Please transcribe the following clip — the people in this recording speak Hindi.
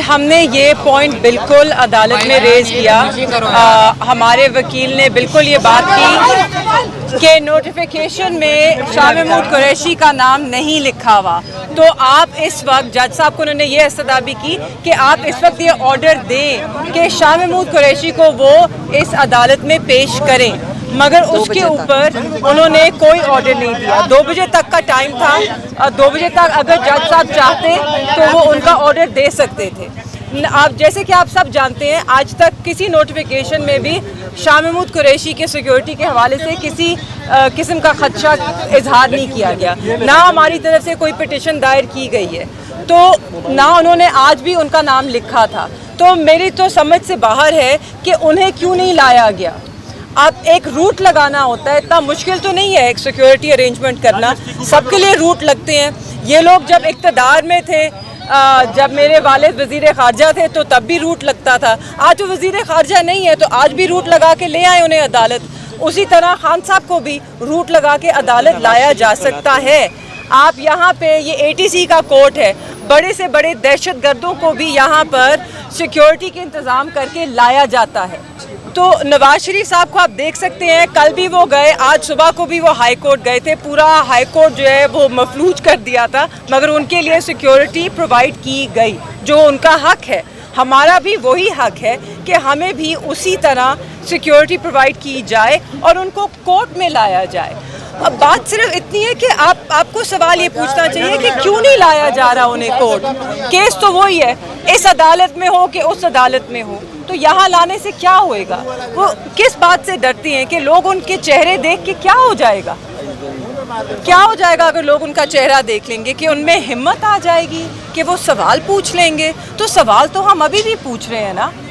हमने ये पॉइंट बिल्कुल अदालत में रेज किया। हमारे वकील ने बिल्कुल ये बात की कि नोटिफिकेशन में शाह महमूद कुरैशी का नाम नहीं लिखा हुआ। तो आप इस वक्त जज साहब को उन्होंने ये इस्तदाबी की कि आप इस वक्त ये ऑर्डर दें कि शाह महमूद कुरैशी को वो इस अदालत में पेश करें, मगर उसके ऊपर उन्होंने कोई ऑर्डर नहीं दिया। 2 बजे तक का टाइम था। 2 बजे तक अगर जज साहब चाहते तो वो उनका ऑर्डर दे सकते थे। आप जैसे कि आप सब जानते हैं, आज तक किसी नोटिफिकेशन में भी शाह महमूद कुरैशी के सिक्योरिटी के हवाले से किसी किस्म का खदशा इजहार नहीं किया गया, ना हमारी तरफ से कोई पिटिशन दायर की गई है, तो ना उन्होंने आज भी उनका नाम लिखा था। तो मेरी तो समझ से बाहर है कि उन्हें क्यों नहीं लाया गया। अब एक रूट लगाना होता है, इतना मुश्किल तो नहीं है एक सिक्योरिटी अरेंजमेंट करना, सबके लिए रूट लगते हैं। ये लोग जब इक़्तिदार में थे, जब मेरे वालिद वज़ीर ख़ारजा थे तो तब भी रूट लगता था। आज वो वज़ीर ख़ारजा नहीं है तो आज भी रूट लगा के ले आए उन्हें अदालत। उसी तरह खान साहब को भी रूट लगा के अदालत लाया जा सकता है। आप यहाँ पे ये ATC का कोर्ट है, बड़े से बड़े दहशत गर्दों को भी यहाँ पर सिक्योरिटी के इंतज़ाम करके लाया जाता है। तो नवाज शरीफ साहब को आप देख सकते हैं, कल भी वो गए, आज सुबह को भी वो हाई कोर्ट गए थे। पूरा हाई कोर्ट जो है वो मफलूज कर दिया था, मगर उनके लिए सिक्योरिटी प्रोवाइड की गई जो उनका हक है। हमारा भी वही हक है कि हमें भी उसी तरह सिक्योरिटी प्रोवाइड की जाए और उनको कोर्ट में लाया जाए। अब बात सिर्फ इतनी है कि आपको सवाल ये पूछना चाहिए कि क्यों नहीं लाया जा रहा उन्हें कोर्ट। केस तो वही है, इस अदालत में हो कि उस अदालत में हो, तो यहाँ लाने से क्या होएगा। वो किस बात से डरती हैं कि लोग उनके चेहरे देख के क्या हो जाएगा, क्या हो जाएगा अगर लोग उनका चेहरा देख लेंगे, कि उनमें हिम्मत आ जाएगी कि वो सवाल पूछ लेंगे। तो सवाल तो हम अभी भी पूछ रहे हैं ना।